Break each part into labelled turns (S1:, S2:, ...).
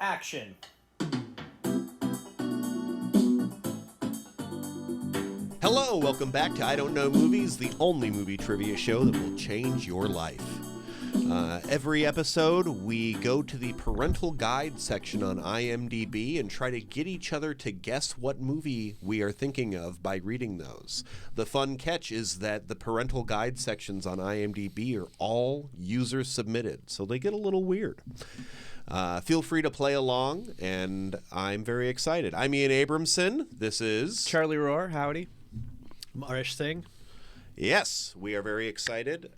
S1: Action.
S2: Hello, welcome back to I Don't Know Movies, the only movie trivia show that will change your life. Every episode, we go to the parental guide section on IMDB and try to get each other to guess what movie we are thinking of by reading those. The fun catch is that the parental guide sections on IMDB are all user submitted, so they get a little weird. Feel free to play along, and I'm very excited. I'm Ian Abramson. This is
S3: Charlie Rohrer. Howdy.
S1: I'm Arish Singh.
S2: Yes, we are very excited.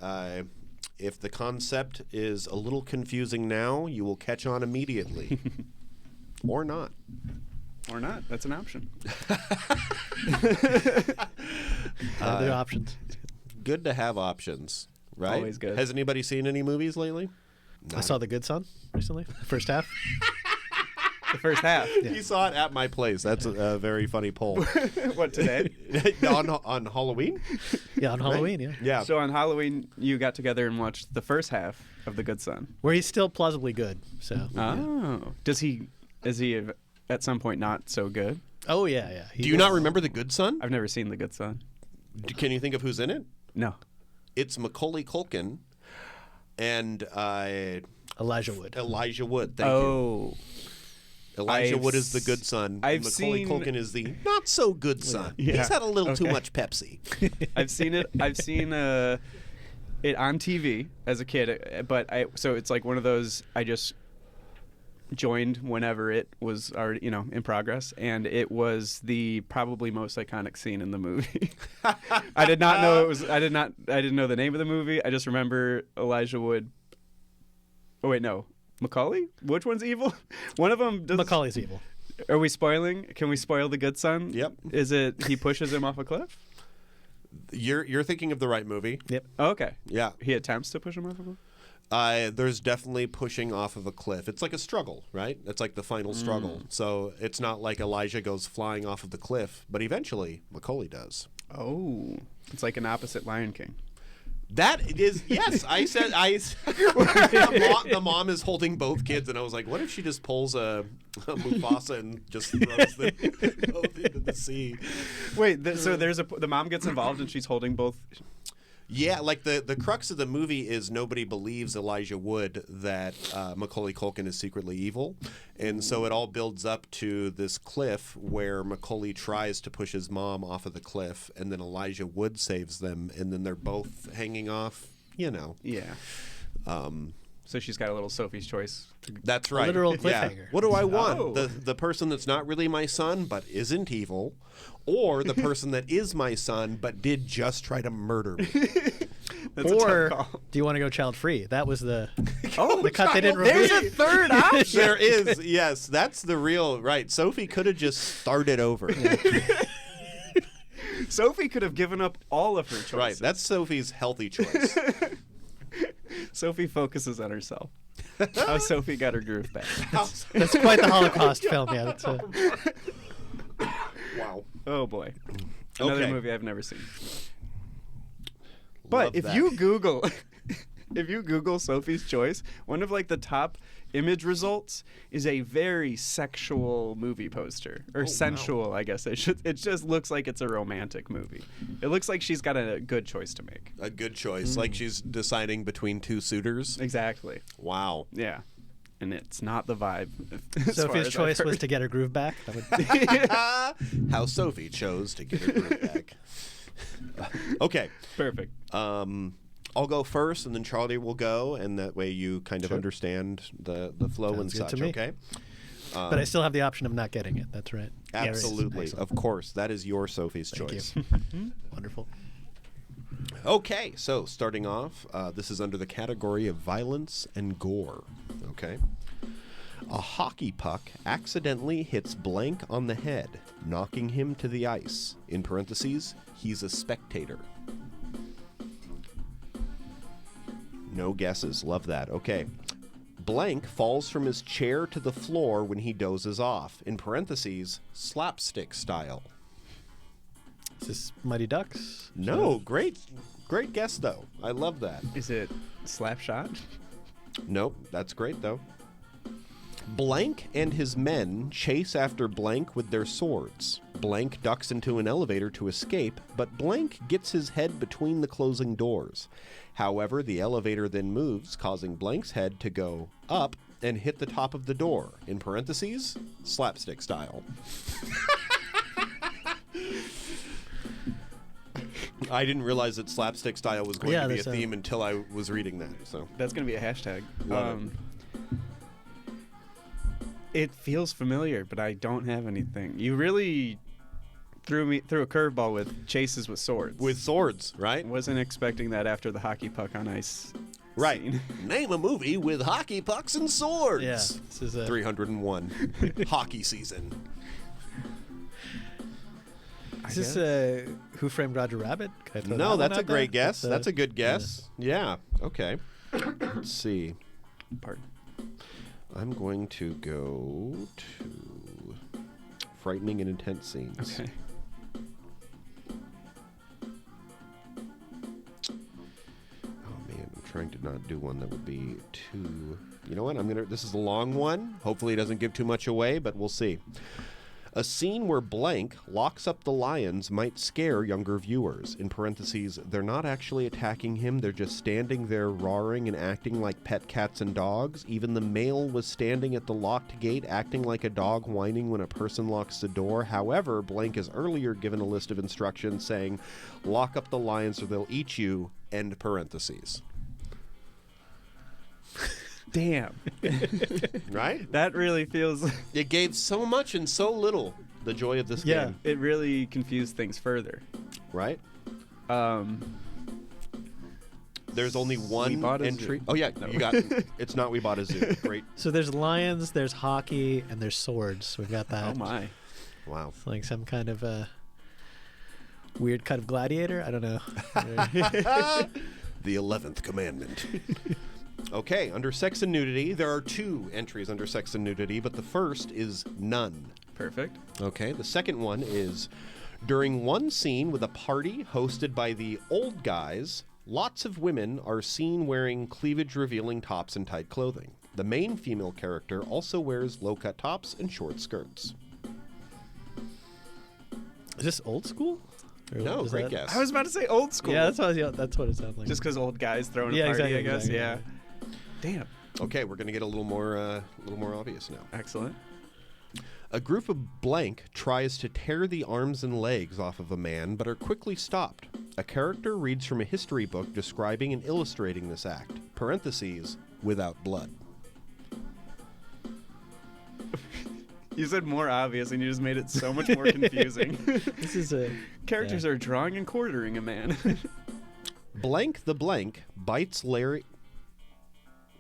S2: If the concept is a little confusing now, you will catch on immediately. Or not.
S3: Or not. That's an option.
S1: Other options.
S2: Good to have options, right?
S3: Always good.
S2: Has anybody seen any movies lately?
S1: I saw The Good Son recently, the first half.
S3: The first half.
S1: Yeah.
S2: You saw it at my place. That's a very funny poll.
S3: What, today?
S2: on Halloween?
S1: Yeah, on Halloween, yeah.
S2: Yeah.
S3: So on Halloween, you got together and watched the first half of The Good Son.
S1: Where he's still plausibly good, so.
S3: Oh. Is he at some point not so good?
S1: Oh, yeah, yeah.
S2: Do you not remember The Good Son?
S3: I've never seen The Good Son.
S2: Can you think of who's in it?
S3: No.
S2: It's Macaulay Culkin and
S1: Elijah Wood.
S2: Elijah Wood. Thank you.
S3: Oh.
S2: Elijah Wood is the good son.
S3: I've
S2: Macaulay
S3: seen-
S2: Culkin is the not so good son.
S3: Yeah.
S2: He's had a little too
S3: Okay.
S2: much Pepsi.
S3: I've seen it. I've seen it on TV as a kid, but so it's like one of those I just joined whenever it was already in progress, and it was the probably most iconic scene in the movie. I did not know it was. I didn't know the name of the movie. I just remember Elijah Wood. Oh wait, no. Macaulay? Which one's evil? One of them does.
S1: Macaulay's evil.
S3: Are we spoiling? Can we spoil The Good Son?
S2: Yep.
S3: Is it he pushes him off a cliff?
S2: You're thinking of the right movie.
S1: Yep.
S3: Oh, okay.
S2: Yeah.
S3: He attempts to push him off a cliff?
S2: There's definitely pushing off of a cliff. It's like a struggle, right? It's like the final struggle. So it's not like Elijah goes flying off of the cliff, but eventually Macaulay does.
S3: Oh. It's like an opposite Lion King.
S2: That is, yes, I said, the mom is holding both kids, and I was like, what if she just pulls a Mufasa and just throws them both into the sea?
S3: Wait, so the mom gets involved and she's holding both.
S2: Yeah, like the crux of the movie is nobody believes Elijah Wood that Macaulay Culkin is secretly evil. And so it all builds up to this cliff where Macaulay tries to push his mom off of the cliff, and then Elijah Wood saves them, and then they're both hanging off,
S3: Yeah. So she's got a little Sophie's Choice.
S2: That's right.
S1: Literal
S2: Yeah.
S1: cliffhanger.
S2: What do I want?
S3: Oh.
S2: The person that's not really my son but isn't evil, or the person that is my son but did just try to murder me?
S3: That's a
S1: Or
S3: tough call.
S1: do you want to go child free? That was the
S3: Oh,
S1: cut they didn't
S3: there's
S1: reveal.
S3: a third option.
S2: There is, yes. That's the real, right. Sophie could have just started over.
S3: Sophie could have given up all of her choices.
S2: Right. That's Sophie's healthy choice.
S3: Sophie focuses on herself. How Sophie got her groove back.
S1: That's quite the Holocaust film, yeah. That's
S2: Wow.
S3: Oh boy. Another
S2: Okay.
S3: movie I've never seen. But
S2: Love
S3: if
S2: that.
S3: you Google Sophie's Choice, one of like the top image results is a very sexual movie poster, or sensual, I guess it should. It just looks like it's a romantic movie. It looks like she's got a good choice to make.
S2: A good choice. Like she's deciding between two suitors.
S3: Exactly.
S2: Wow.
S3: Yeah. And it's not the vibe. as far
S1: Sophie's
S3: as I've
S1: choice was
S3: heard.
S1: to get her groove back. That would,
S2: How Sophie chose to get her groove back. Okay.
S3: Perfect.
S2: I'll go first, and then Charlie will go, and that way you kind of
S3: Sure.
S2: understand the flow and
S1: Sounds good
S2: such,
S1: to me.
S2: okay?
S1: but I still have the option of not getting it. That's right.
S2: Absolutely.
S1: Excellent.
S2: Of course. That is your Sophie's
S1: Thank
S2: choice.
S1: you. Wonderful.
S2: Okay, so starting off, this is under the category of violence and gore, okay? A hockey puck accidentally hits blank on the head, knocking him to the ice. In parentheses, he's a spectator. No guesses. Love that. Okay. Blank falls from his chair to the floor when he dozes off. In parentheses, slapstick style.
S1: Is this Mighty Ducks?
S2: No, great guess, though. I love that.
S3: Is it Slapshot?
S2: Nope, that's great, though. Blank and his men chase after Blank with their swords. Blank ducks into an elevator to escape, but Blank gets his head between the closing doors. However, the elevator then moves, causing Blank's head to go up and hit the top of the door, in parentheses, slapstick style. I didn't realize that slapstick style was going to be a theme until I was reading that. So
S3: That's going to be a hashtag.
S2: Love it.
S3: It feels familiar, but I don't have anything. You really threw a curveball with chases with swords.
S2: with swords, right?
S3: Wasn't expecting that after the hockey puck on ice.
S2: Right.
S3: Scene.
S2: Name a movie with hockey pucks and swords.
S1: Yeah, this is
S2: 301 hockey season.
S1: Is this Who Framed Roger Rabbit? Can I throw that
S2: No,
S1: one
S2: that's a
S1: out there?
S2: great guess. That's a good guess. Yeah. Okay. Let's see.
S3: Pardon.
S2: I'm going to go to frightening and intense scenes.
S3: Okay.
S2: Oh man, I'm trying to not do one that would be too. You know what? This is a long one. Hopefully, it doesn't give too much away, but we'll see. A scene where Blank locks up the lions might scare younger viewers. In parentheses, they're not actually attacking him, they're just standing there roaring and acting like pet cats and dogs. Even the male was standing at the locked gate acting like a dog whining when a person locks the door. However, Blank is earlier given a list of instructions saying, lock up the lions or they'll eat you, end parentheses.
S3: Damn.
S2: Right?
S3: That really feels...
S2: It gave so much and so little, the joy of this game.
S3: It really confused things further.
S2: Right? There's only
S3: We
S2: one
S3: Bought a
S2: entry.
S3: Zoo.
S2: Oh, yeah,
S3: No.
S2: you got it. It's not We Bought a Zoo. Great.
S1: So there's lions, there's hockey, and there's swords. We've got that.
S3: Oh, my.
S2: Wow.
S1: It's like some kind of weird kind of gladiator. I don't know.
S2: The 11th Commandment. Okay, under sex and nudity, there are 2 entries under sex and nudity, but the first is none.
S3: Perfect.
S2: Okay, the second one is during one scene with a party hosted by the old guys, lots of women are seen wearing cleavage-revealing tops and tight clothing. The main female character also wears low-cut tops and short skirts.
S1: Is this old school? Or
S2: No,
S1: is
S2: great
S1: that-
S2: guess.
S3: I was about to say old school.
S1: Yeah, that's what it sounds like.
S3: Just because old guys throwing
S1: Yeah,
S3: a party,
S1: exactly,
S3: I guess.
S1: exactly.
S3: Yeah. Damn.
S2: Okay, we're going to get a little more obvious now.
S3: Excellent.
S2: A group of Blank tries to tear the arms and legs off of a man, but are quickly stopped. A character reads from a history book describing and illustrating this act. Parentheses, without blood.
S3: You said more obvious, and you just made it so much more confusing.
S1: This is a
S3: Characters are drawing and quartering a man.
S2: Blank the Blank bites Larry.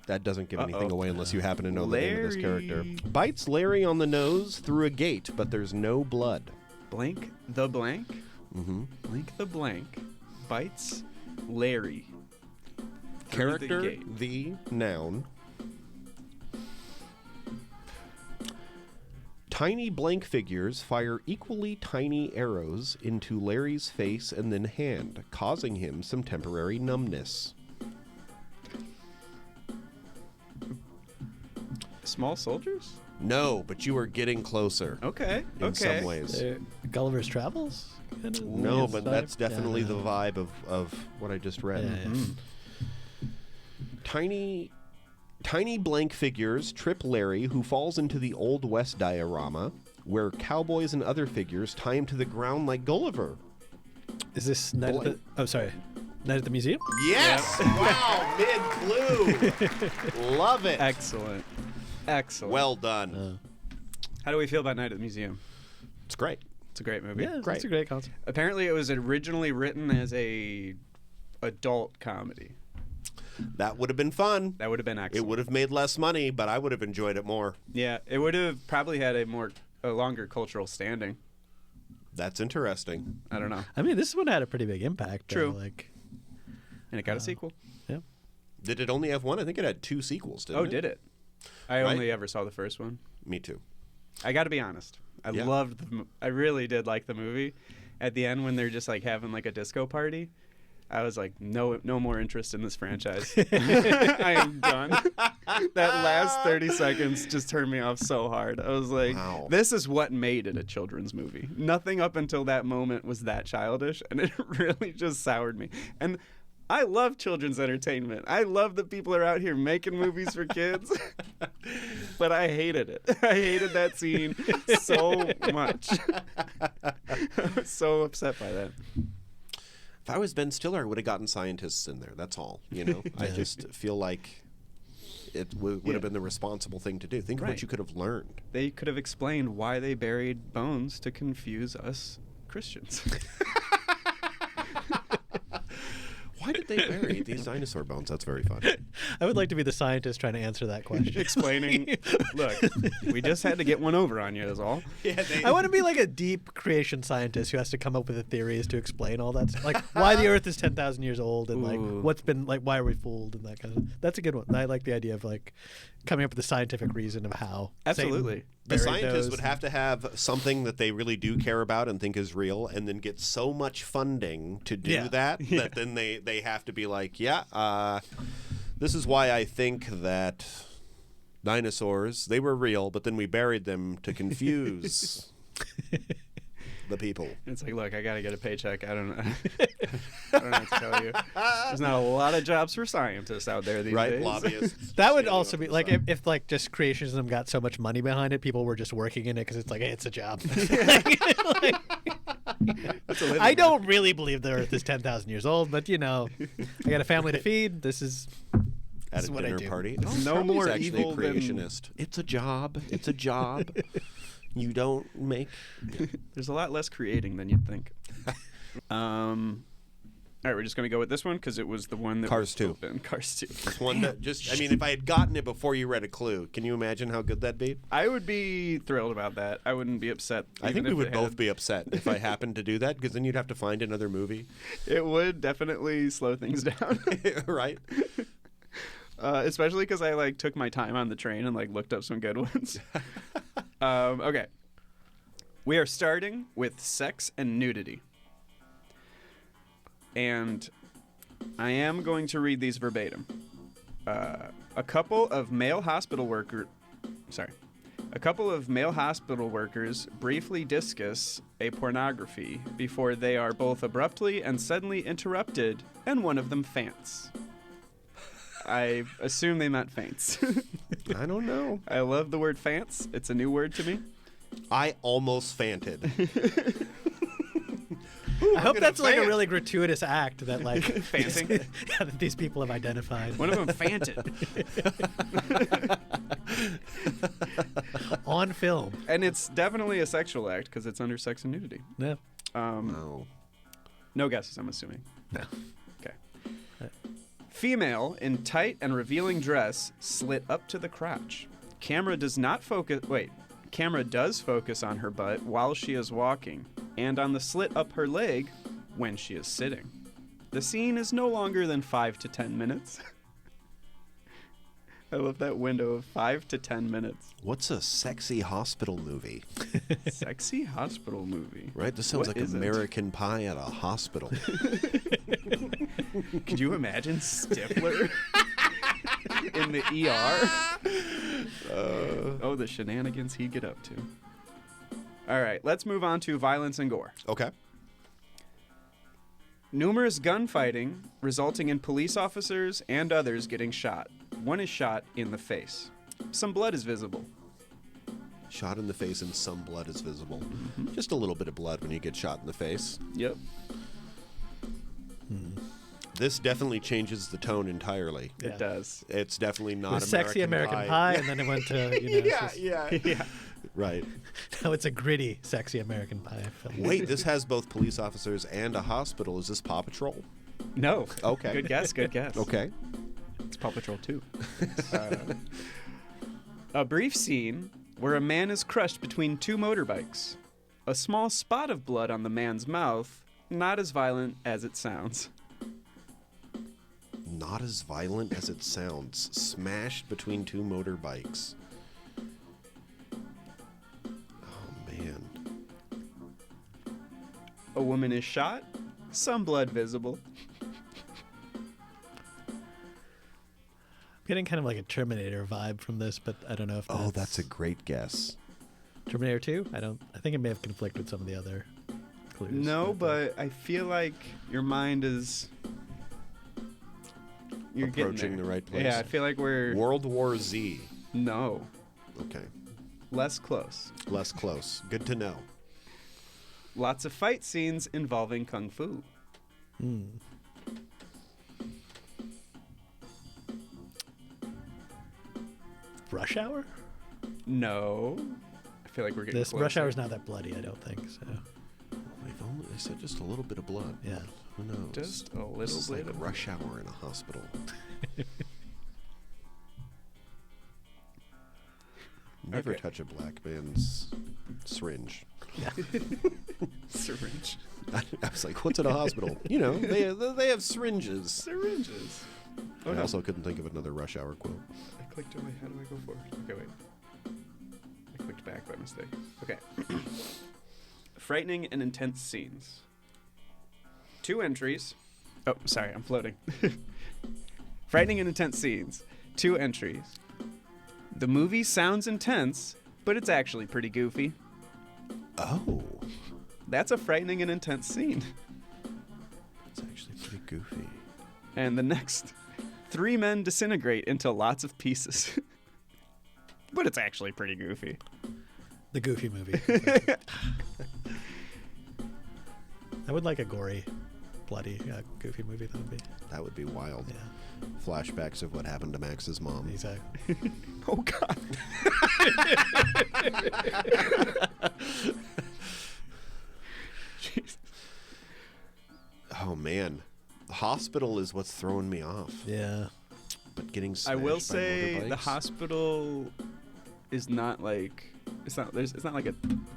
S2: That doesn't give anything away unless you happen to know the name of this character.
S3: Larry.
S2: Bites Larry on the nose through a gate, but there's no blood.
S3: Blank the blank.
S2: Mm-hmm.
S3: Blank the blank. Bites Larry. through
S2: Character,
S3: the gate.
S2: the noun. Tiny blank figures fire equally tiny arrows into Larry's face and then hand, causing him some temporary numbness.
S3: Small soldiers?
S2: No, but you are getting closer
S3: Okay.
S2: in some ways.
S1: Gulliver's Travels? Kind of
S2: No,
S1: weird
S2: but
S1: vibe?
S2: that's definitely
S1: Yeah,
S2: the vibe of what I just read.
S1: Yeah, yeah.
S2: Tiny blank figures trip Larry, who falls into the Old West diorama, where cowboys and other figures tie him to the ground like Gulliver.
S1: Is this Night at the... Oh, sorry. Night at the Museum?
S2: Yes! Wow, mid-clue! Love it!
S3: Excellent. Excellent.
S2: Well done.
S3: How do we feel about Night at the Museum?
S2: It's great.
S3: It's a great movie.
S1: Yeah,
S2: Great.
S1: it's a great concept.
S3: Apparently, it was originally written as a adult comedy.
S2: That would have been fun.
S3: That would have been excellent.
S2: It would have made less money, but I would have enjoyed it more.
S3: Yeah, it would have probably had a longer cultural standing.
S2: That's interesting.
S3: I don't know.
S1: I mean, this one had a pretty big impact. though,
S3: True.
S1: Like,
S3: And it got a sequel.
S1: yeah.
S2: Did it only have one? I think it had 2 sequels, didn't it?
S3: Oh, did it? I
S2: Right?
S3: only ever saw the first one.
S2: Me too.
S3: I got to be honest. I
S2: Yeah.
S3: loved I really did like the movie. At the end when they're just like having like a disco party, I was like, no more interest in this franchise. I am done. That last 30 seconds just turned me off so hard. I was like,
S2: Wow.
S3: this is what made it a children's movie. Nothing up until that moment was that childish, and it really just soured me. And I love children's entertainment. I love that people are out here making movies for kids. But I hated it. I hated that scene so much. I was so upset by that.
S2: If I was Ben Stiller, I would have gotten scientists in there. That's all. You know, I just feel like it would have been the responsible thing to do. Think of what you could have learned.
S3: They could have explained why they buried bones to confuse us Christians.
S2: Why did they bury these dinosaur bones? That's very fun.
S1: I would like to be the scientist trying to answer that question.
S3: Explaining, look, we just had to get one over on you is all.
S2: Yeah,
S1: I want to be like a deep creation scientist who has to come up with the theories to explain all that stuff. Like why the Earth is 10,000 years old and like what's been like why are we fooled and that kind of. That's a good one. I like the idea of like coming up with the scientific reason of how.
S3: Absolutely.
S2: The scientists
S1: those.
S2: would have to have something that they really do care about and think is real, and then get so much funding to do that then they have to be like, this is why I think that dinosaurs, they were real, but then we buried them to confuse the people.
S3: It's like, look, I got to get a paycheck. I don't know. I don't know what to tell you. There's not a lot of jobs for scientists out there these days.
S2: Lobbyists.
S1: That would also be like if like just creationism got so much money behind it, people were just working in it because it's like, hey, it's a job.
S3: That's a living,
S1: I don't really believe the Earth is 10,000 years old, but you know, I got a family to feed. This is
S2: At a
S1: what I
S2: dinner
S1: do.
S2: party.
S3: No more
S2: actually
S3: evil
S2: a
S3: than-
S2: creationist. It's a job. It's a job. You don't make.
S3: There's a lot less creating than you'd think. All right, we're just going to go with this one because it was the one that
S2: Cars
S3: was
S2: 2.
S3: open. Cars 2.
S2: One that just, I mean, if I had gotten it before you read a clue, can you imagine how good that'd be?
S3: I would be thrilled about that. I wouldn't be upset.
S2: I think
S3: even
S2: we
S3: if
S2: would
S3: it
S2: both
S3: had-
S2: be upset if I happened to do that, because then you'd have to find another movie.
S3: It would definitely slow things down.
S2: Right?
S3: Especially because I like took my time on the train and like looked up some good ones. Okay. We are starting with sex and nudity. And I am going to read these verbatim. A couple of male hospital workers briefly discuss a pornography before they are both abruptly and suddenly interrupted, and one of them faints. I assume they meant faints.
S2: I don't know.
S3: I love the word faints. It's a new word to me.
S2: I almost fainted.
S1: I hope that's like a really gratuitous act that like
S3: Fanting?
S1: that these people have identified
S3: One of them fainted.
S1: on film.
S3: And it's definitely a sexual act because it's under sex and nudity.
S1: Yeah.
S2: No.
S3: No guesses, I'm assuming.
S1: No.
S3: Okay. Female in tight and revealing dress slit up to the crotch. Camera does focus on her butt while she is walking, and on the slit up her leg when she is sitting. The scene is no longer than 5 to 10 minutes. I love that window of 5 to 10 minutes.
S2: What's a sexy hospital movie?
S3: Sexy hospital movie.
S2: Right? This sounds
S3: What
S2: like
S3: is it?
S2: American Pie at a hospital.
S3: Could you imagine Stifler in the ER? Oh, the shenanigans he'd get up to. All right, let's move on to violence and gore.
S2: Okay.
S3: Numerous gunfighting resulting in police officers and others getting shot. One is shot in the face. Some blood is visible.
S2: Shot in the face and some blood is visible. Just a little bit of blood when you get shot in the face.
S3: Yep.
S2: This definitely changes the tone entirely.
S1: Yeah.
S3: It does.
S2: It's definitely
S1: It
S2: not
S1: was sexy American Pie, and then it went to
S2: yeah. Right.
S1: now it's a gritty sexy American Pie film.
S2: Wait, this has both police officers and a hospital. Is this Paw Patrol?
S3: No.
S2: Okay.
S3: Good guess. Good guess.
S2: Okay.
S3: It's Paw Patrol 2. A brief scene where a man is crushed between two motorbikes. A small spot of blood on the man's mouth, not as violent as it sounds.
S2: Not as violent as it sounds. Smashed between two motorbikes. Oh, man.
S3: A woman is shot, some blood visible.
S1: Getting kind of like a Terminator vibe from this, but I don't know if
S2: Oh, that's a great guess.
S1: Terminator 2? I think it may have conflicted with some of the other clues.
S3: No, but I feel like your mind is... You're
S2: Approaching the right place.
S3: Yeah, I feel like we're...
S2: World War Z.
S3: No.
S2: Okay.
S3: Less close.
S2: Less close. Good to know.
S3: Lots of fight scenes involving kung fu.
S1: Rush Hour?
S3: No. I feel like we're getting
S1: This
S3: closer.
S1: Rush Hour's not that bloody, I don't think so.
S2: They said just a little bit of blood.
S1: Yeah.
S2: Who knows?
S3: Just a
S2: This
S3: little
S2: is
S3: bit
S2: like
S3: of...
S2: Rush Hour in a hospital. Never
S3: Okay.
S2: touch a black man's syringe.
S3: Syringe.
S2: I was like, what's in a hospital? You know, they have syringes.
S3: Syringes. Oh,
S2: I
S3: no.
S2: also couldn't think of another Rush Hour quote.
S3: I clicked away. How do I go forward? Okay, wait. I clicked back by mistake. Okay. Frightening and intense scenes. 2 entries. Oh, sorry, I'm floating. Frightening and intense scenes. 2 entries. The movie sounds intense, but it's actually pretty goofy.
S2: Oh.
S3: That's a frightening and intense scene.
S2: It's actually pretty goofy.
S3: And the next, 3 men disintegrate into lots of pieces. But it's actually pretty goofy.
S1: The Goofy movie. I would like a gory, bloody, Goofy movie.
S2: That would be wild.
S1: Yeah,
S2: Flashbacks of what happened to Max's mom.
S1: exactly.
S3: Oh, God. Jeez.
S2: Oh, man. The hospital is what's throwing me off.
S1: Yeah.
S2: But getting
S3: I
S2: smashed
S3: will
S2: by
S3: say the
S2: motorbikes?
S3: hospital is not like it's not like a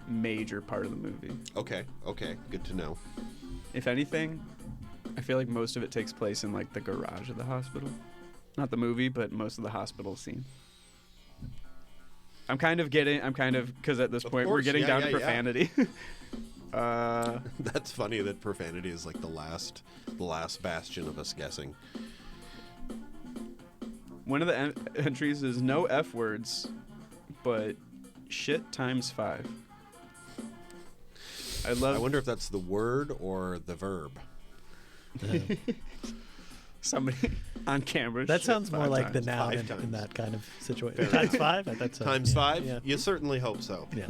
S3: major part of the movie.
S2: Okay, good to know.
S3: If anything, I feel like most of it takes place in like the garage of the hospital. Not the movie, but most of the hospital scene. I'm kind of because at this
S2: Of
S3: point we're
S2: course,
S3: getting
S2: yeah,
S3: down
S2: yeah,
S3: to
S2: yeah.
S3: profanity.
S2: That's funny that profanity is like the last bastion of us guessing.
S3: One of the entries is no F words, but shit times 5. I
S2: wonder if that's the word or the verb.
S3: somebody on camera.
S1: That
S3: shit
S1: sounds more
S3: 5
S1: like the
S3: times.
S1: noun
S2: 5
S1: in
S2: times.
S1: that kind of situation.
S2: Fair
S1: Times 5? That's
S2: Times
S1: yeah,
S2: 5?
S1: Yeah.
S2: You certainly hope so.
S1: Yeah.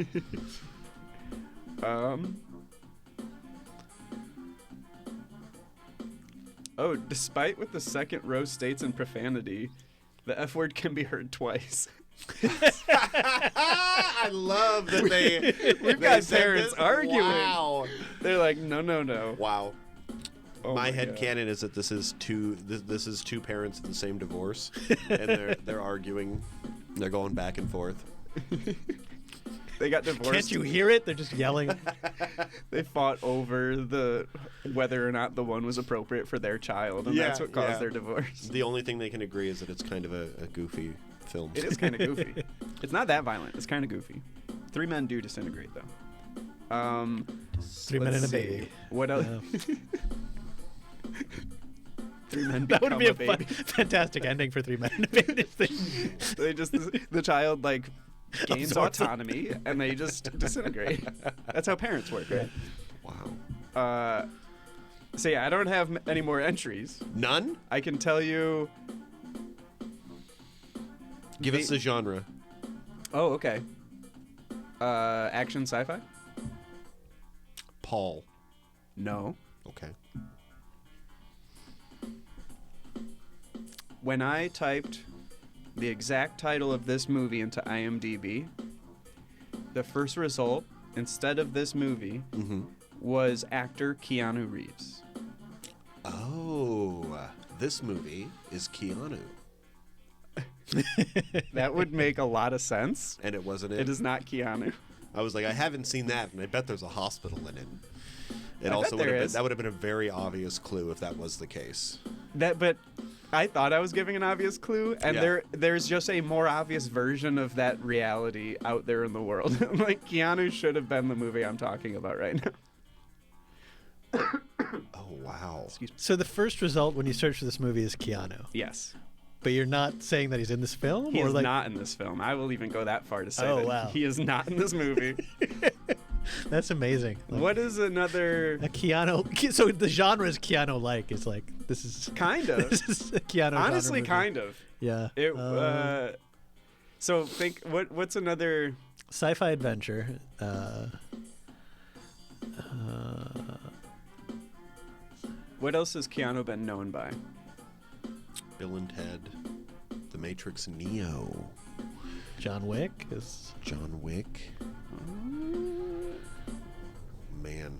S3: Oh, despite what the second row states in profanity, the F word can be heard twice.
S2: I love that
S3: We've
S2: they
S3: got
S2: said
S3: parents
S2: this.
S3: arguing.
S2: Wow.
S3: They're like, no.
S2: Wow.
S3: Oh
S2: my
S3: God.
S2: head canon is that this is two parents in the same divorce, and they're arguing. They're going back and forth.
S3: They got divorced.
S1: Can't you hear it? They're just yelling.
S3: They fought over whether or not the one was appropriate for their child, and that's what caused their divorce.
S2: The only thing they can agree is that it's kind of a goofy film.
S3: It is kind of goofy. It's not that violent. It's kind of goofy. 3 men do disintegrate, though.
S1: 3 men and a
S3: let's see.
S1: baby.
S3: What else?
S1: Yeah.
S3: 3 men
S1: That would
S3: become
S1: be a
S3: baby.
S1: fantastic ending for 3 men and a baby.
S3: They just the child like gains
S1: Absorbs it.
S3: autonomy and they just disintegrate. That's how parents work, right?
S2: Wow.
S3: So yeah, I don't have any more entries.
S2: None?
S3: I can tell you.
S2: Give us the genre.
S3: Oh, okay. Action sci-fi?
S2: Paul.
S3: No.
S2: Okay.
S3: When I typed the exact title of this movie into IMDb, the first result, instead of this movie, was actor Keanu Reeves.
S2: Oh, this movie is Keanu.
S3: That would make a lot of sense.
S2: And it wasn't it?
S3: It is not Keanu.
S2: I was like, I haven't seen that, and I bet there's a hospital in it. It
S3: I
S2: also
S3: bet
S2: would
S3: there
S2: have been,
S3: is.
S2: that would have been a very obvious clue if that was the case.
S3: But I thought I was giving an obvious clue, and
S2: Yeah.
S3: there's just a more obvious version of that reality out there in the world. Like Keanu should have been the movie I'm talking about right now.
S2: Oh wow.
S3: Excuse me.
S1: So the first result when you search for this movie is Keanu.
S3: Yes.
S1: But you're not saying that he's in this film?
S3: He
S1: or
S3: is
S1: like...
S3: not in this film. I will even go that far to say
S1: Oh,
S3: that
S1: wow.
S3: he is not in this movie.
S1: That's amazing. Like,
S3: What is another...
S1: a Keanu... So the genre is Keanu-like. It's like, this is...
S3: Kind of.
S1: This is a Keanu genre
S3: Honestly,
S1: movie.
S3: kind of.
S1: Yeah.
S3: So think, what's another...
S1: Sci-fi adventure.
S3: What else has Keanu been known by?
S2: Bill and Ted, The Matrix, Neo,
S1: John Wick is...
S2: John Wick. Man.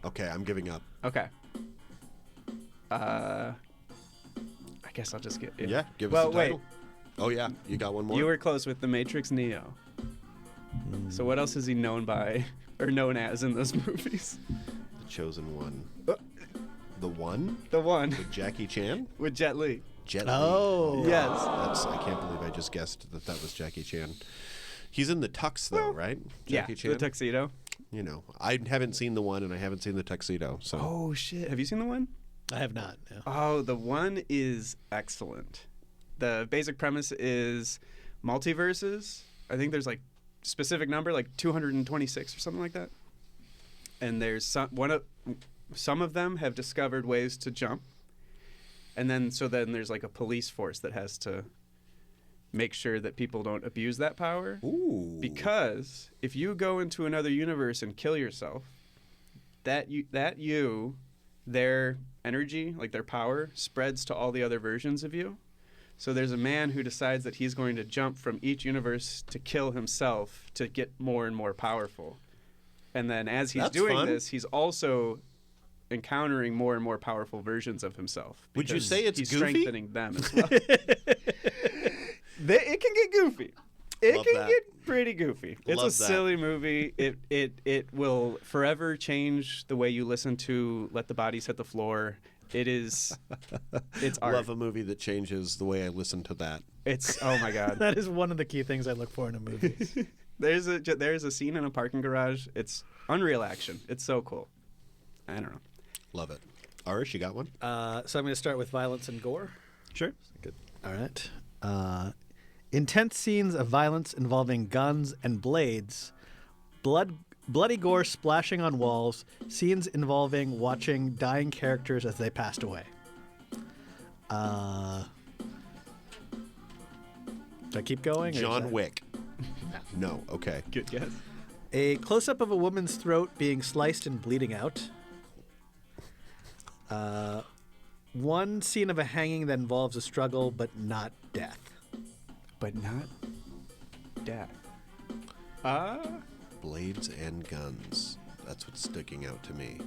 S2: Okay, I'm giving up.
S3: Okay. I guess I'll just get...
S2: Yeah, give us
S3: Well,
S2: the
S3: wait.
S2: title. Oh, yeah. You got one more?
S3: You were close with The Matrix Neo. So what else is he known by, or known as in those movies?
S2: The Chosen One. The One?
S3: The one
S2: With Jackie Chan?
S3: with Jet Li.
S2: Jet Li.
S1: Oh.
S3: Yes.
S2: I can't believe I just guessed that was Jackie Chan. He's in the tux, though, right? Jackie Chan?
S3: The tuxedo.
S2: You know, I haven't seen the one, and I haven't seen the tuxedo. So
S3: Oh, shit. Have you seen the one?
S1: I have not. No.
S3: Oh, the one is excellent. The basic premise is multiverses. I think there's like specific number, like 226 or something like that. And there's some of them have discovered ways to jump. And then there's like a police force that has to make sure that people don't abuse that power.
S2: Ooh.
S3: Because if you go into another universe and kill yourself, their energy, like their power, spreads to all the other versions of you. So there's a man who decides that he's going to jump from each universe to kill himself to get more and more powerful. And then as he's
S2: That's
S3: doing
S2: fun.
S3: this, he's also encountering more and more powerful versions of himself.
S2: Would you
S3: because
S2: say it's
S3: he's
S2: goofy?
S3: strengthening them as well. It can get goofy. It
S2: Love
S3: can
S2: that.
S3: get pretty goofy. It's
S2: Love
S3: a
S2: that.
S3: silly movie. It will forever change the way you listen to Let the Bodies Hit the Floor. It's art.
S2: Love a movie that changes the way I listen to that.
S3: It's oh my god.
S1: That is one of the key things I look for in a movie.
S3: There's a scene in a parking garage. It's unreal action. It's so cool. I don't know.
S2: Love it. Arish, you got one?
S1: So I'm going to start with violence and gore.
S3: Sure.
S1: Good. All right. Intense scenes of violence involving guns and blades, bloody gore splashing on walls, scenes involving watching dying characters as they passed away. Do I keep going? or is
S2: John
S1: that-
S2: Wick. No. Okay.
S3: Good guess.
S1: A close-up of a woman's throat being sliced and bleeding out. One scene of a hanging that involves a struggle but not death.
S3: But not death.
S2: Blades and guns. That's what's sticking out to me.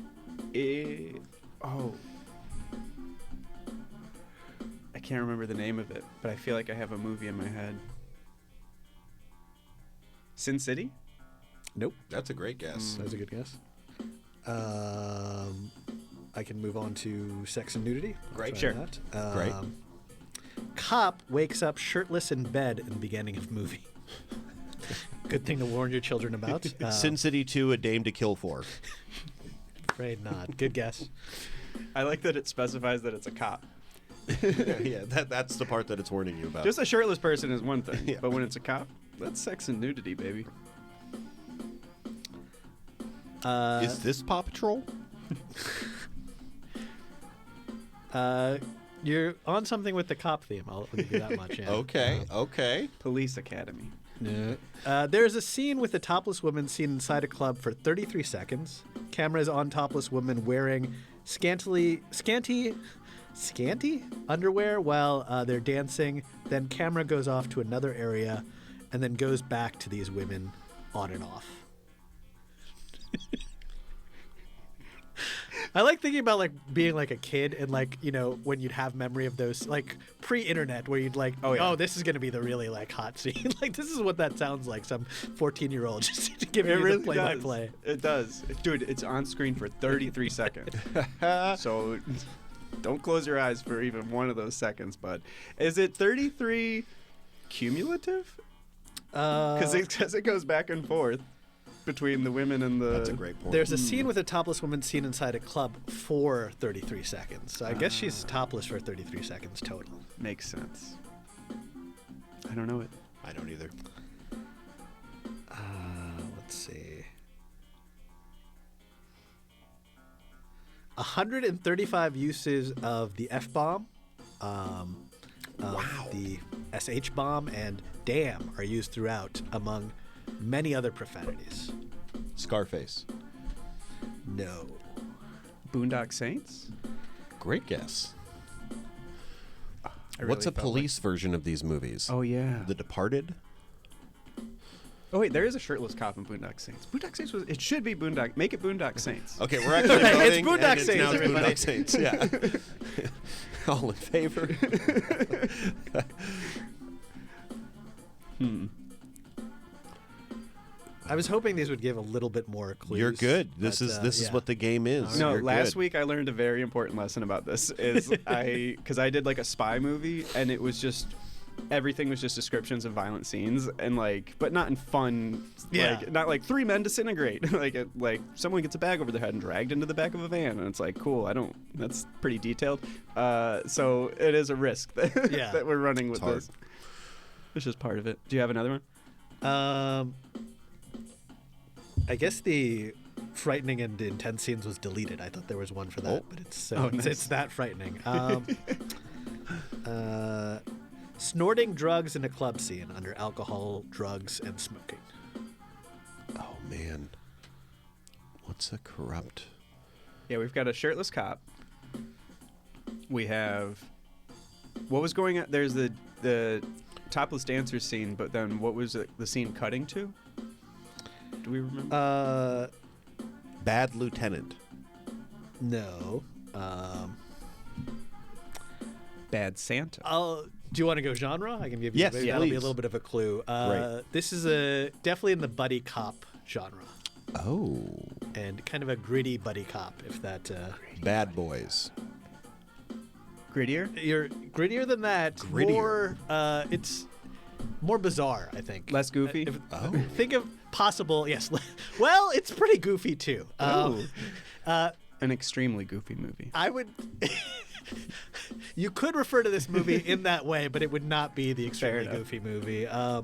S3: I can't remember the name of it, but I feel like I have a movie in my head. Sin City?
S1: Nope.
S2: That's a great guess.
S1: That's a good guess. I can move on to sex and nudity. I'll
S2: Great.
S1: try
S3: Sure.
S1: that.
S2: Great.
S1: Cop wakes up shirtless in bed in the beginning of movie. Good thing to warn your children about.
S2: Sin City 2, A Dame to Kill For.
S1: Afraid not. Good guess.
S3: I like that it specifies that it's a cop.
S2: Yeah, that's the part that it's warning you about.
S3: Just a shirtless person is one thing,
S2: Yeah.
S3: but when it's a cop, that's sex and nudity, baby.
S2: Is this Paw Patrol?
S1: You're on something with the cop theme. I'll give you that much. Yeah.
S2: Okay.
S3: Police Academy.
S1: There's a scene with a topless woman seen inside a club for 33 seconds. Camera is on topless woman wearing scanty underwear while they're dancing. Then camera goes off to another area and then goes back to these women on and off. I like thinking about like being like a kid and like, you know, when you'd have memory of those like pre-internet where you'd like, oh, this is going to be the really like hot scene. Like this is what that sounds like. Some 14-year-old just giving you the play-by-play.
S3: It does. Dude, it's on screen for 33 seconds. So don't close your eyes for even one of those seconds, bud. Is it 33 cumulative? Because it goes back and forth. between the women and the...
S2: That's a great point.
S1: There's a scene with a topless woman seen inside a club for 33 seconds. So I guess she's topless for 33 seconds total.
S3: Makes sense. I don't know it.
S2: I don't either.
S1: Let's see. 135 uses of the F-bomb, the SH bomb, and damn are used throughout, among many other profanities.
S2: Scarface.
S1: No.
S3: Boondock Saints?
S2: Great guess.
S3: I
S2: What's
S3: really
S2: a police version of these movies?
S3: Oh, yeah.
S2: The Departed?
S3: Oh, wait, there is a shirtless cop in Boondock Saints. Boondock Saints was... It should be Boondock... Make it Boondock Saints.
S2: Okay, we're actually
S1: It's
S2: voting.
S1: Boondock
S2: and
S1: Saints,
S2: now it's
S1: everybody.
S2: Boondock Saints, yeah. All in favor?
S1: I was hoping these would give a little bit more clues.
S2: You're good. This
S1: but,
S2: is
S1: yeah.
S2: what the game is.
S3: No,
S2: You're
S3: last
S2: good.
S3: week I learned a very important lesson about this. Is because I did like a spy movie, and it was just everything was just descriptions of violent scenes, and like, but not in fun.
S1: Yeah.
S3: Like, not like 3 men disintegrate. like someone gets a bag over their head and dragged into the back of a van, and it's like, cool. That's pretty detailed. So it is a risk that, that we're running with this. It's just part of it. Do you have another one?
S1: I guess the frightening and intense scenes was deleted. I thought there was one for that, but it's
S3: nice.
S1: it's that frightening. Snorting drugs in a club scene under alcohol, drugs, and smoking.
S2: Oh, man. What's a corrupt...
S3: Yeah, we've got a shirtless cop. We have... What was going on? There's the topless dancer scene, but then what was the scene cutting to? Do we remember?
S2: Bad Lieutenant.
S1: No.
S3: Bad Santa.
S1: Do you want to go genre? I can give you.
S2: Yes,
S1: maybe that'll be a
S2: please.
S1: little bit of a clue.
S2: Right.
S1: This is definitely in the buddy cop genre,
S2: Oh.
S1: and kind of a gritty buddy cop. If that.
S2: Bad Boys.
S3: Grittier?
S1: You're grittier than that.
S2: Grittier.
S1: More. It's more bizarre, I think.
S3: Less goofy?
S1: Think of possible. Yes. Well, it's pretty goofy too.
S3: An extremely goofy movie.
S1: I would. You could refer to this movie in that way, but it would not be the extremely goofy movie. I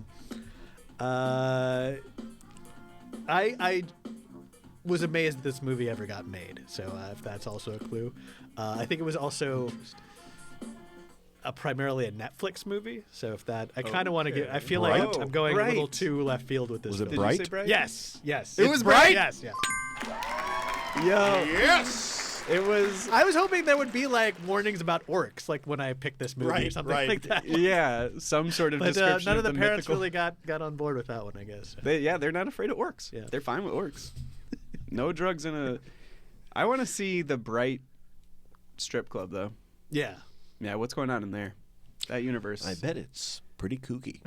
S1: was amazed that this movie ever got made. So if that's also a clue, I think it was also primarily a Netflix movie. So if that, I kind of want to get. I feel like I'm going a little too left field with this.
S2: Was it
S1: film.
S2: Bright?
S3: Did you say Bright?
S1: Yes.
S3: It was Bright?
S1: Yes. Yeah.
S3: Yo.
S2: Yes!
S3: It was...
S1: I was hoping there would be like warnings about orcs, like when I picked this movie or something like that.
S3: Yeah, some sort of
S1: But
S3: description
S1: none of the parents
S3: mythical...
S1: really got on board with that one, I guess.
S3: They're not afraid of orcs.
S1: Yeah.
S3: They're fine with orcs. No drugs in a... I want to see the Bright strip club, though.
S1: Yeah.
S3: Yeah, what's going on in there? That universe.
S2: I bet it's pretty kooky.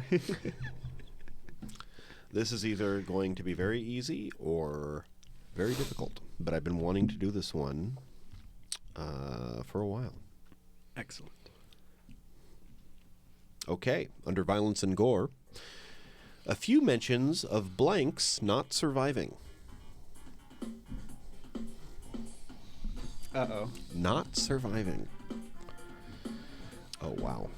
S2: This is either going to be very easy or very difficult, but I've been wanting to do this one for a while.
S3: Excellent.
S2: Okay, under violence and gore, a few mentions of blanks not surviving.
S3: Uh-oh.
S2: Not surviving. Oh, wow.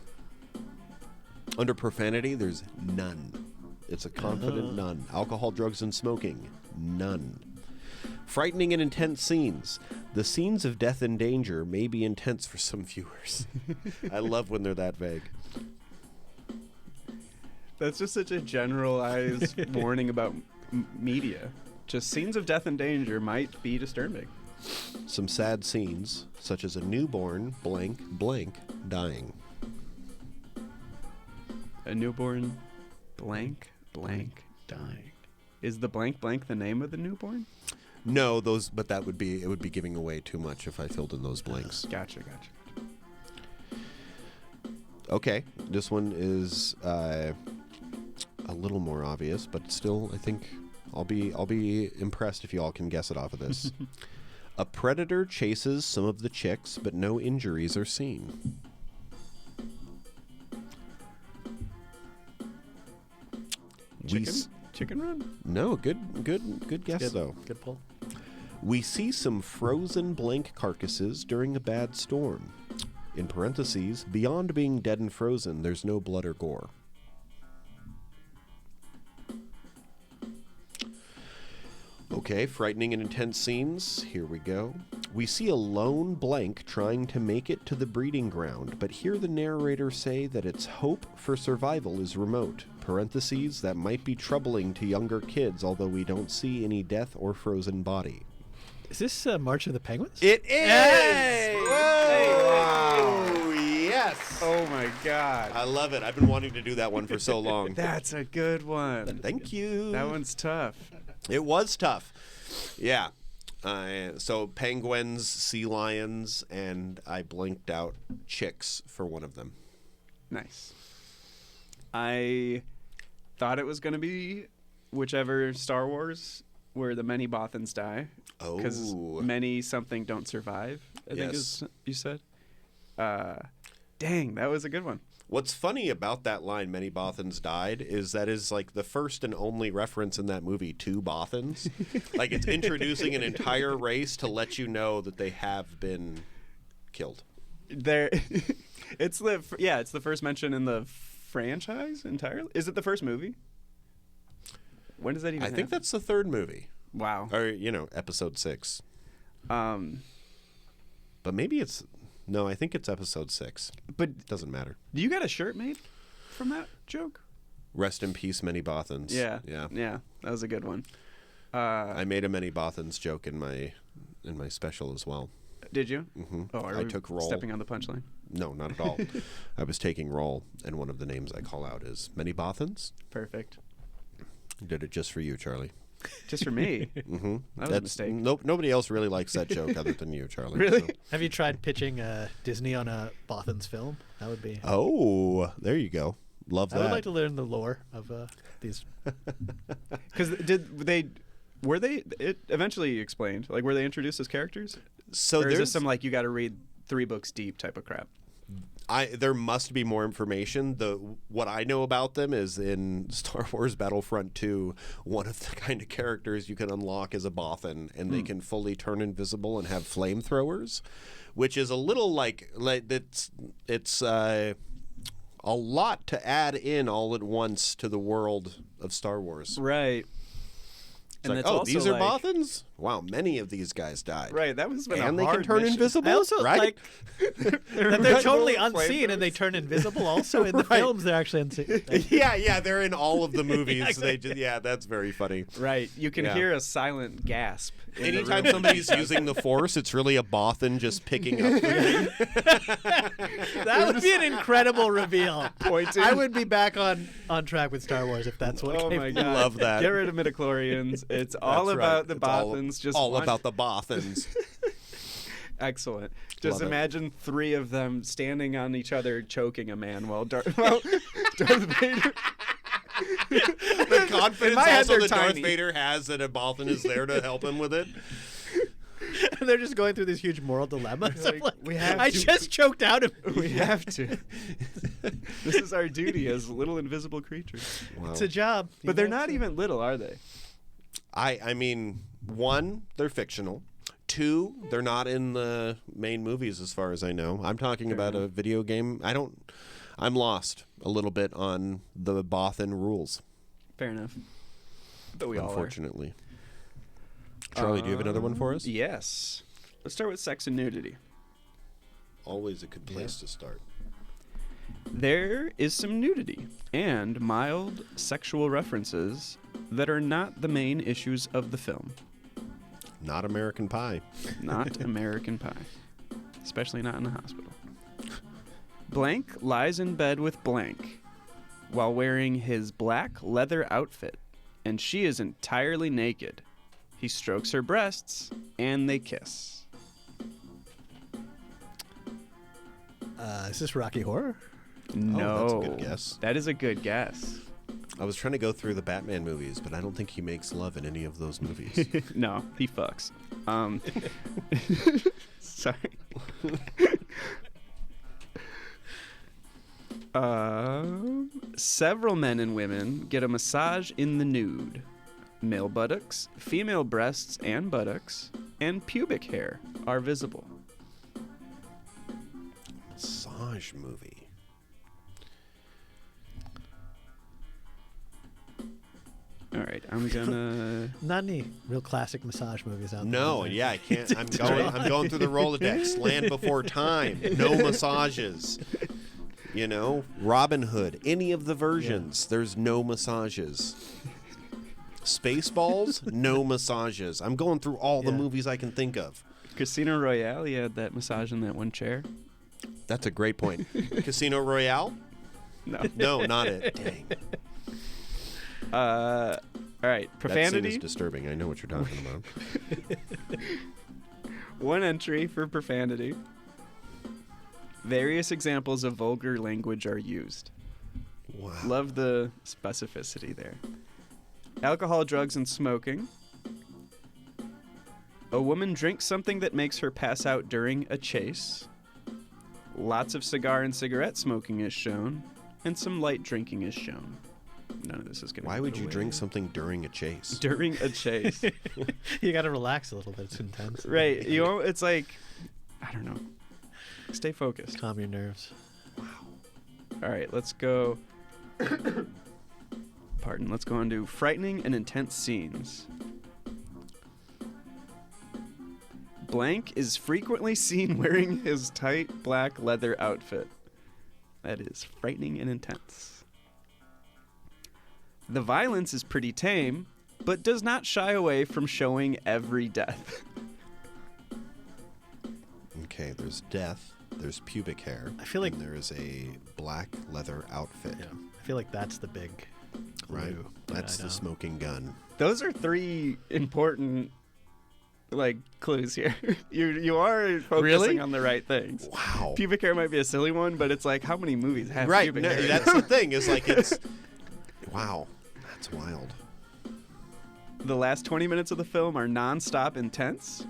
S2: Under profanity, there's none. It's a confident none. Alcohol, drugs, and smoking, none. Frightening and intense scenes. The scenes of death and danger may be intense for some viewers. I love when they're that vague.
S3: That's just such a generalized warning about media. Just scenes of death and danger might be disturbing.
S2: Some sad scenes, such as a newborn blank blank dying.
S3: A newborn blank dying. Is the blank the name of the newborn?
S2: No, but it would be giving away too much if I filled in those blanks.
S3: Gotcha.
S2: Okay, this one is a little more obvious, but still, I think I'll be impressed if you all can guess it off of this. A predator chases some of the chicks, but no injuries are seen.
S3: Chicken? Chicken Run?
S2: No, good guess though.
S1: Good pull.
S2: We see some frozen blank carcasses during a bad storm. In parentheses, beyond being dead and frozen, there's no blood or gore. Okay, frightening and intense scenes. Here we go. We see a lone blank trying to make it to the breeding ground, but hear the narrator say that its hope for survival is remote. Parentheses, that might be troubling to younger kids, although we don't see any death or frozen body.
S1: Is this March of the Penguins?
S2: It is!
S3: Hey!
S2: Whoa! Yes!
S3: Oh my God.
S2: I love it. I've been wanting to do that one for so long.
S3: That's a good one.
S2: Thank you.
S3: That one's tough.
S2: It was tough. Yeah. So penguins, sea lions, and I blinked out chicks for one of them.
S3: Nice. I thought it was going to be whichever Star Wars where the many Bothans die.
S2: Oh.
S3: Because many something don't survive, I think is you said. Dang, that was a good one.
S2: What's funny about that line, many Bothans died, is that is like the first and only reference in that movie to Bothans. Like it's introducing an entire race to let you know that they have been killed.
S3: It's the first mention in the franchise entirely. Is it the first movie? When does that even happen?
S2: I think that's the third movie.
S3: Wow.
S2: Or, episode 6.
S3: But
S2: But maybe it's... No, I think it's episode 6. It doesn't matter.
S3: You got a shirt made from that joke?
S2: Rest in peace, many Bothans.
S3: Yeah.
S2: Yeah.
S3: Yeah, that was a good one.
S2: I made a many Bothans joke in my special as well.
S3: Did you?
S2: Mm-hmm.
S3: Oh,
S2: I took roll.
S3: Stepping on the punchline?
S2: No, not at all. I was taking roll, and one of the names I call out is Many Bothans.
S3: Perfect.
S2: Did it just for you, Charlie.
S3: Just for me?
S2: Mm-hmm.
S3: That was a mistake.
S2: Nobody else really likes that joke other than you, Charlie.
S3: Really?
S2: So.
S1: Have you tried pitching Disney on a Bothans film? That would be...
S2: Oh, there you go. Love that.
S1: I would like to learn the lore of these...
S3: Because were they it eventually explained, like, were they introduced as characters?
S2: So
S3: or is
S2: there's
S3: this some, like, you got to read 3 books deep type of crap?
S2: There must be more information. What I know about them is in Star Wars Battlefront 2, one of the kind of characters you can unlock is a Bothan, and they can fully turn invisible and have flamethrowers, which is a little like it's a lot to add in all at once to the world of Star Wars.
S3: Right.
S2: It's and like, oh, these are Bothans? Wow, many of these guys died.
S3: Right, that was been
S2: and
S3: a
S2: they
S3: hard
S2: can turn
S3: mission.
S2: invisible,
S1: I also
S2: right?
S1: like that they're totally unseen and they turn invisible. Also, in the films, they're actually unseen.
S2: Yeah, they're in all of the movies.
S1: Exactly.
S2: That's very funny.
S3: Right, you can hear a silent gasp.
S2: Anytime somebody's using the Force, it's really a Bothan just picking up the thing.
S1: That would be an incredible reveal.
S3: Pointing.
S1: I would be back on track with Star Wars if that's what.
S3: Oh
S1: came
S3: my
S1: from.
S3: god!
S2: Love that.
S3: Get rid of midichlorians. It's all
S2: That's
S3: about
S2: right.
S3: the
S2: It's
S3: Bothans. Just
S2: all about the Bothans.
S3: Excellent. Just
S2: Love it.
S3: imagine 3 of them standing on each other, choking a man while Darth Vader.
S2: The confidence
S3: In my head,
S2: also
S3: they're
S2: that Darth
S3: tiny.
S2: Vader has that a Bothan is there to help him with it.
S1: And they're just going through this huge moral dilemma. So
S3: Like,
S1: like,
S3: we have
S1: I
S3: to-
S1: just choked out.
S3: We have to. This is our duty as little invisible creatures.
S2: Wow.
S1: It's a job.
S3: But they're not even little, are they?
S2: I mean, 1, they're fictional. 2, they're not in the main movies as far as I know. I'm talking about a video game. I'm lost a little bit on the Bothan rules.
S3: Fair enough. But we all are.
S2: Unfortunately. Charlie, do you have another one for us?
S3: Yes. Let's start with sex and nudity.
S2: Always a good place to start.
S3: There is some nudity and mild sexual references that are not the main issues of the film.
S2: Not American Pie.
S3: Not American Pie. Especially not in the hospital. Blank lies in bed with Blank while wearing his black leather outfit, and she is entirely naked. He strokes her breasts, and they kiss.
S1: Is this Rocky Horror?
S3: No.
S2: that's a good guess.
S3: That is a good guess.
S2: I was trying to go through the Batman movies, but I don't think he makes love in any of those movies.
S3: No, he fucks. Sorry. Several men and women get a massage in the nude. Male buttocks, female breasts and buttocks, and pubic hair are visible.
S2: Massage movie.
S3: All right, I'm gonna.
S1: Not any real classic massage movies out there.
S2: No,
S1: is there?
S2: yeah, I can't. I'm going through the Rolodex. Land Before Time. No massages. You know, Robin Hood. Any of the versions. There's no massages. Spaceballs. No massages. I'm going through all the movies I can think of.
S3: Casino Royale, you had that massage in that one chair.
S2: That's a great point. Casino Royale?
S3: No.
S2: No, not it. Dang.
S3: All right,
S2: That
S3: profanity.
S2: scene is disturbing. I know what you're talking about.
S3: One entry for profanity. Various examples of vulgar language are used.
S2: Wow.
S3: Love the specificity there. Alcohol, drugs, and smoking. A woman drinks something that makes her pass out during a chase. Lots of cigar and cigarette smoking is shown, and some light drinking is shown. None of this is going to.
S2: Why would you drink something during a chase?
S3: During a chase?
S1: You got to relax a little bit. It's intense.
S3: Right. You know, it's like, I don't know. Stay focused.
S1: Calm your nerves.
S3: All right, let's go. Pardon. Let's go on to frightening and intense scenes. Blank is frequently seen wearing his tight black leather outfit. That is frightening and intense. The violence is pretty tame, but does not shy away from showing every death.
S2: Okay, there's death. There's pubic hair.
S1: I feel like-
S2: and there is a black leather outfit.
S1: Yeah. I feel like that's the big clue.
S2: Right.
S1: that
S2: That's
S1: I
S2: the
S1: know.
S2: smoking gun.
S3: Those are three important, like, clues here. You are focusing
S1: Really?
S3: on the right things.
S2: Wow.
S3: Pubic hair might be a silly one, but it's like, how many movies have
S2: Right.
S3: pubic
S2: No,
S3: hair?
S2: that's the thing. Is like it's. Wow. That's wild.
S3: The last 20 minutes of the film are non-stop intense.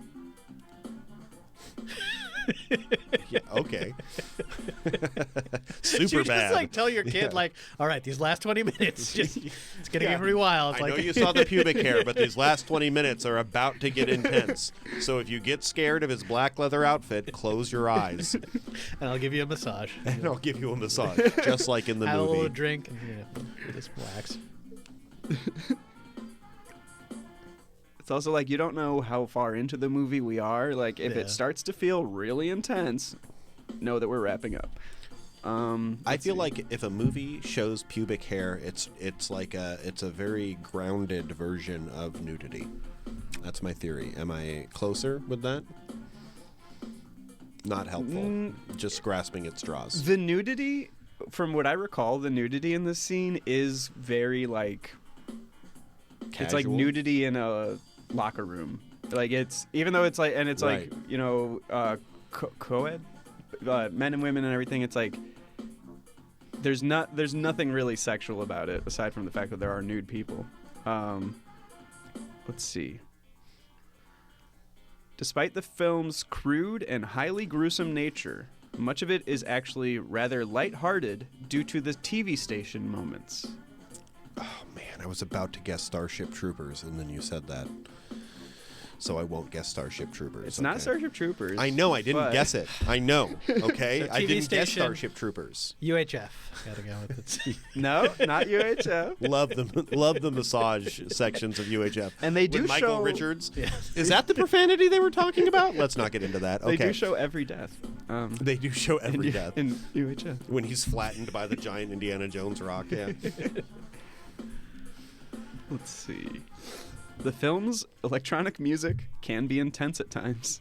S2: Yeah. Okay. Super
S1: You
S2: bad.
S1: just like tell your kid
S2: Yeah.
S1: like, all right, these last 20 minutes, just it's gonna get pretty wild. It's
S2: I
S1: like,
S2: know you saw the pubic hair, but these last 20 minutes are about to get intense. So if you get scared of his black leather outfit, close your eyes,
S1: and I'll give you a massage.
S2: and I'll give you a massage, just like in the
S1: Have a little
S2: movie.
S1: drink and just relax.
S3: It's also like, you don't know how far into the movie we are. Like, if
S1: Yeah.
S3: it starts to feel really intense, know that we're wrapping up.
S2: I feel like if a movie shows pubic hair, it's a very grounded version of nudity. That's my theory. Am I closer with that? Not helpful. Just grasping at straws.
S3: The nudity, from what I recall, the nudity in this scene is very, like, it's like
S2: Casual?
S3: nudity in a locker room. Like, it's, even though it's like, and it's
S2: Right.
S3: like, you know, co-ed, men and women and everything, it's like, there's nothing really sexual about it, aside from the fact that there are nude people. Let's see. Despite the film's crude and highly gruesome nature, much of it is actually rather lighthearted due to the TV station moments.
S2: Oh man, I was about to guess Starship Troopers, and then you said that. So I won't guess Starship Troopers.
S3: It's not
S2: okay?
S3: Starship Troopers.
S2: I know, I didn't
S3: but-
S2: guess it. I know, okay?
S1: So
S2: I
S1: TV
S2: didn't guess
S1: station-
S2: Starship Troopers.
S1: UHF. Gotta go with it.
S3: No, not UHF.
S2: Love the massage sections of UHF.
S3: And they do
S2: With Michael
S3: show-
S2: Richards.
S1: Yeah.
S2: Is that the profanity they were talking about? Let's not get into that. Okay.
S3: They do show every death.
S2: They do show every
S3: in,
S2: death.
S3: in UHF.
S2: When he's flattened by the giant Indiana Jones rock, yeah.
S3: Let's see. The film's electronic music can be intense at times.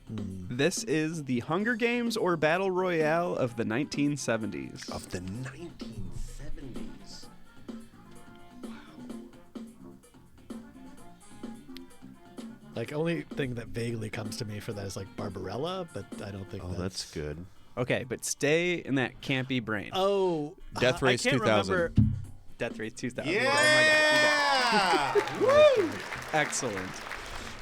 S3: This is the Hunger Games or Battle Royale of the 1970s.
S2: Of the 1970s.
S1: Like, only thing that vaguely comes to me for that is like Barbarella, but I don't think
S2: Oh, that's good.
S3: Okay, but stay in that campy brain.
S1: Oh,
S2: Death Race
S1: I can't
S2: 2000.
S1: remember.
S3: Death Race 2000.
S2: Yeah!
S3: Oh my God. You got it. Woo! Excellent.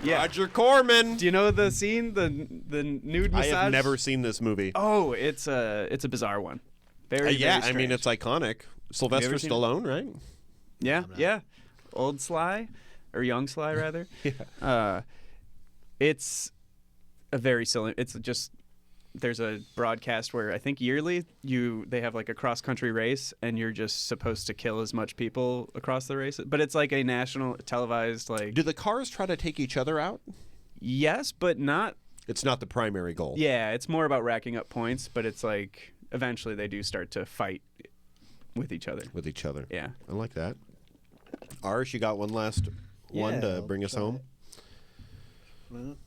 S3: Yeah.
S2: Roger Corman.
S3: Do you know the scene, the nude massage?
S2: I have never seen this movie.
S3: Oh, it's a bizarre one. Very,
S2: yeah,
S3: very
S2: I mean,
S3: strange.
S2: it's iconic. Sylvester
S3: ever seen it?
S2: Stallone, right?
S3: Yeah. Old Sly, or young Sly rather.
S2: Yeah.
S3: It's a very silly. It's just there's a broadcast where I think yearly they have like a cross country race, and you're just supposed to kill as much people across the race. But it's like a national televised like.
S2: Do the cars try to take each other out?
S3: Yes, but not.
S2: It's not the primary goal.
S3: Yeah, it's more about racking up points, but it's like eventually they do start to fight with each other.
S2: With each other.
S3: Yeah.
S2: I like that. Arish, you got one last one to
S1: I'll
S2: bring us
S1: try
S2: home?
S1: it.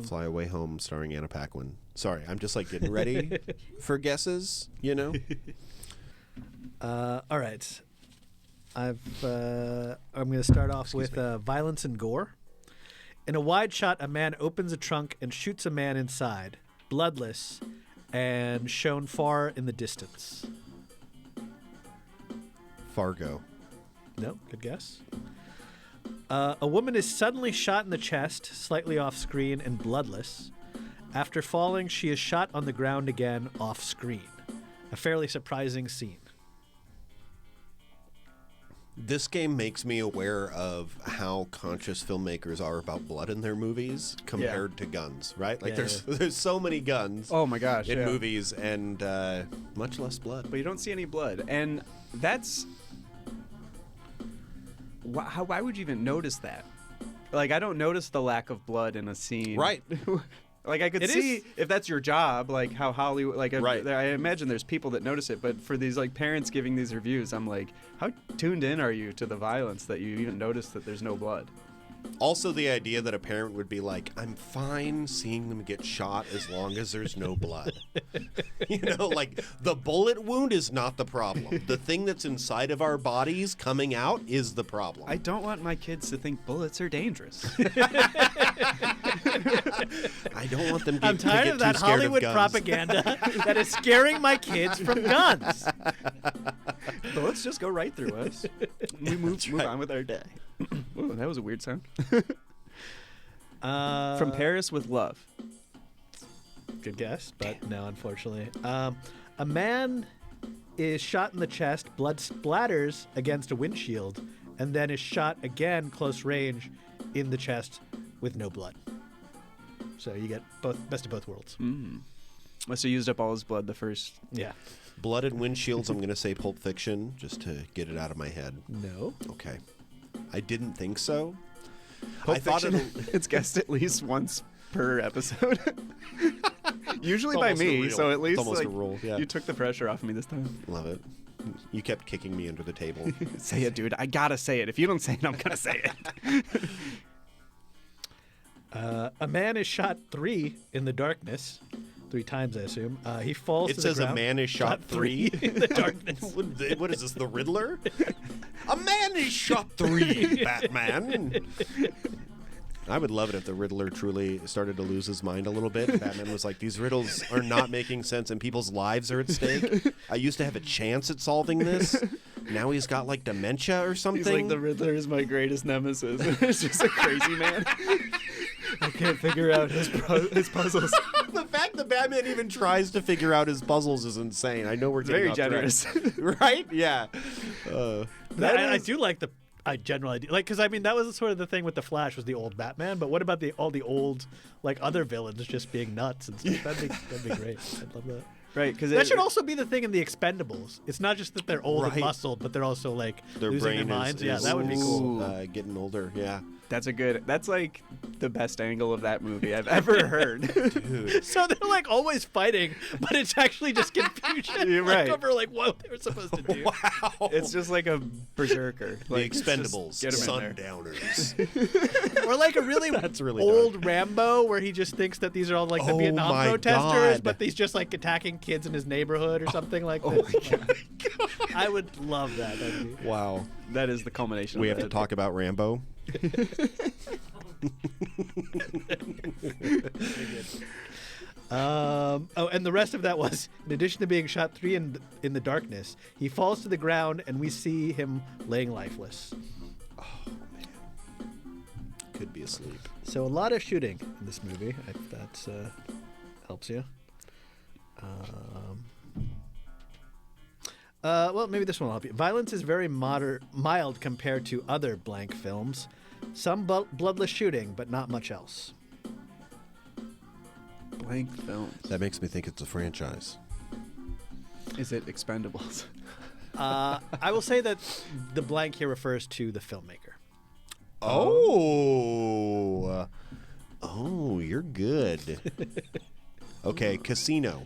S2: Fly Away Home starring Anna Paquin. Sorry, I'm just like getting ready for guesses, you know?
S1: All right. I'm going to start off with violence and gore. In a wide shot, a man opens a trunk and shoots a man inside, bloodless, and shown far in the distance.
S2: Fargo.
S1: No, good guess. A woman is suddenly shot in the chest, slightly off screen and bloodless. After falling, she is shot on the ground again, off screen. A fairly surprising scene.
S2: This game makes me aware of how conscious filmmakers are about blood in their movies compared to guns, right? Like there's so many guns
S3: Oh my gosh.
S2: in movies and much less blood.
S3: But you don't see any blood, and that's why would you even notice that? Like, I don't notice the lack of blood in a scene.
S2: Right.
S3: Like, I could see if that's your job, like how Hollywood, like
S2: Right.
S3: I imagine there's people that notice it, but for these like parents giving these reviews, I'm like, how tuned in are you to the violence that you even notice that there's no blood?
S2: Also, the idea that a parent would be like, I'm fine seeing them get shot as long as there's no blood. You know, like, the bullet wound is not the problem. The thing that's inside of our bodies coming out is the problem.
S3: I don't want my kids to think bullets are dangerous.
S2: I don't want them to
S1: I'm tired
S2: get
S1: of that
S2: too scared
S1: Hollywood
S2: of guns.
S1: propaganda that is scaring my kids from guns.
S3: Bullets just go right through us. We move
S2: right.
S3: on with our day. Whoa, that was a weird sound.
S1: From
S3: From Paris with Love.
S1: Good guess, but no, unfortunately. A man is shot in the chest, blood splatters against a windshield, and then is shot again close range in the chest with no blood. So you get best of both worlds.
S3: Must have used up all his blood the first.
S1: Yeah.
S2: Blood and windshields, I'm going to say Pulp Fiction, just to get it out of my head.
S1: No.
S2: Okay. I didn't think so.
S3: Pulp
S2: I thought
S3: Fiction, it's guessed at least once per episode. Usually
S2: It's
S3: by
S2: almost a
S3: me,
S2: rule.
S3: so at
S2: It's
S3: least
S2: almost
S3: like,
S2: a rule, yeah.
S3: you took the pressure off me this time.
S2: Love it. You kept kicking me under the table.
S3: Say it, dude. I gotta say it. If you don't say it, I'm gonna say it.
S1: A man is shot 3 in the darkness. 3 times, I assume. He falls
S2: It
S1: to the
S2: says
S1: ground.
S2: a man is shot 3
S1: in the darkness.
S2: What is this, the Riddler? A man is shot 3, Batman. I would love it if the Riddler truly started to lose his mind a little bit. Batman was like, these riddles are not making sense and people's lives are at stake. I used to have a chance at solving this. Now he's got like dementia or something.
S3: He's like, the Riddler is my greatest nemesis. It's just a crazy man. I can't figure out his puzzles.
S2: The fact that Batman even tries to figure out his puzzles is insane. I know we're getting
S3: Very
S2: off track.
S3: generous.
S2: Right? Yeah.
S1: I do like the general idea, like, because I mean that was sort of the thing with the Flash was the old Batman, but what about all the old like other villains just being nuts and stuff? That'd be great. I'd love that.
S3: Right, because
S1: That should also be the thing in the Expendables. It's not just that they're old
S2: Right.
S1: and muscled, but they're also like
S2: Their
S1: losing
S2: brain
S1: their minds.
S2: is,
S1: Yeah, that would be cool.
S2: getting older, yeah.
S3: That's like the best angle of that movie I've ever heard.
S2: Dude.
S1: So they're like always fighting, but it's actually just confusion.
S3: You're right.
S1: Over like what they were supposed to do.
S2: Wow.
S3: It's just like a berserker.
S2: The
S3: Like,
S2: Expendables,
S3: get 'em in there.
S2: Sundowners.
S1: Or like a really,
S2: That's really
S1: old Rambo where he just thinks that these are all like the
S2: Oh
S1: Vietnam
S2: my
S1: protesters,
S2: God.
S1: but he's just like attacking kids in his neighborhood or something like
S3: Oh
S1: this.
S3: my God.
S1: I would love that. That'd be-
S2: Wow.
S3: That is the culmination
S2: We
S3: of
S2: have to
S3: that.
S2: talk about Rambo.
S1: And the rest of that was, in addition to being shot 3 in the darkness, he falls to the ground and we see him laying lifeless.
S2: could be asleep.
S1: So a lot of shooting in this movie, if that helps you. Well, maybe this one will help you. Violence is very mild compared to other blank films. Some bloodless shooting, but not much else.
S3: Blank films.
S2: That makes me think it's a franchise.
S3: Is it Expendables?
S1: I will say that the blank here refers to the filmmaker.
S2: Oh, you're good. Okay, Casino.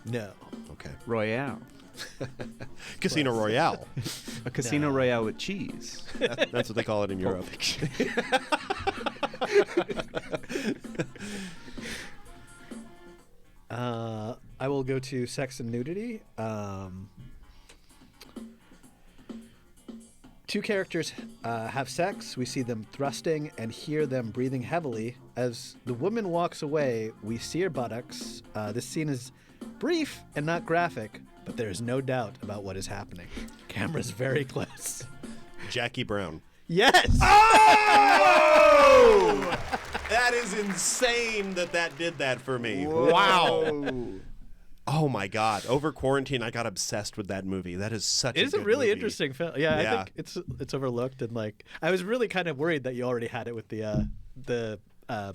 S1: No.
S2: Okay,
S3: Royale.
S2: Casino Royale.
S3: A Casino Royale with cheese.
S2: That's what they call it in Europe.
S1: I will go to Sex and Nudity. Two characters have sex. We see them thrusting and hear them breathing heavily. As the woman walks away, we see her buttocks. This scene is brief and not graphic, but there is no doubt about what is happening. Camera's very close.
S2: Jackie Brown.
S1: Yes!
S2: Oh! That is insane that did that for me.
S3: Whoa.
S2: Wow. Oh my God! Over quarantine, I got obsessed with that movie. That is such.
S1: It is
S2: a
S1: a
S2: good
S1: really
S2: movie.
S1: interesting film. Yeah, I think it's overlooked, and like I was really kind of worried that you already had it with the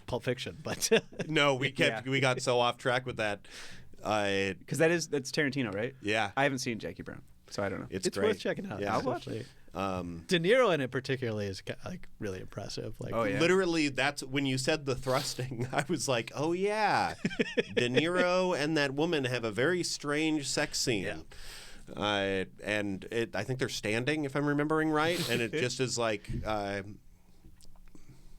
S1: Pulp Fiction, but
S2: No, we got so off track with that.
S3: Because that's Tarantino, right?
S2: Yeah,
S3: I haven't seen Jackie Brown, so I don't know.
S2: it's
S1: it's
S2: great.
S1: worth checking out.
S2: Yeah.
S1: I'll watch it. De Niro in it particularly is like really impressive. Like,
S3: Oh, yeah.
S2: Literally, that's when you said the thrusting. I was like, oh yeah, De Niro and that woman have a very strange sex scene.
S1: Yeah.
S2: And I think they're standing, if I'm remembering right, and it just is like.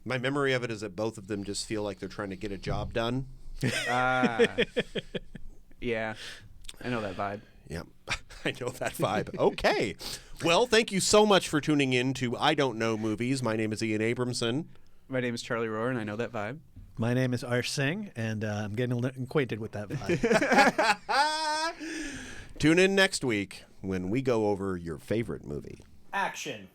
S2: My memory of it is that both of them just feel like they're trying to get a job done.
S3: Yeah, I know that vibe.
S2: Yeah, I know that vibe. Okay. Well, thank you so much for tuning in to I Don't Know Movies. My name is Ian Abramson.
S3: My name is Charlie Rohrer, and I know that vibe.
S1: my name is Arish Singh, and I'm getting acquainted with that vibe.
S2: Tune in next week when we go over your favorite movie.
S4: Action.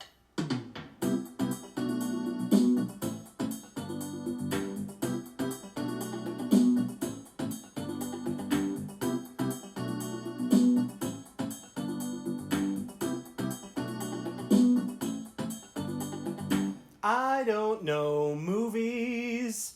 S4: I don't know movies.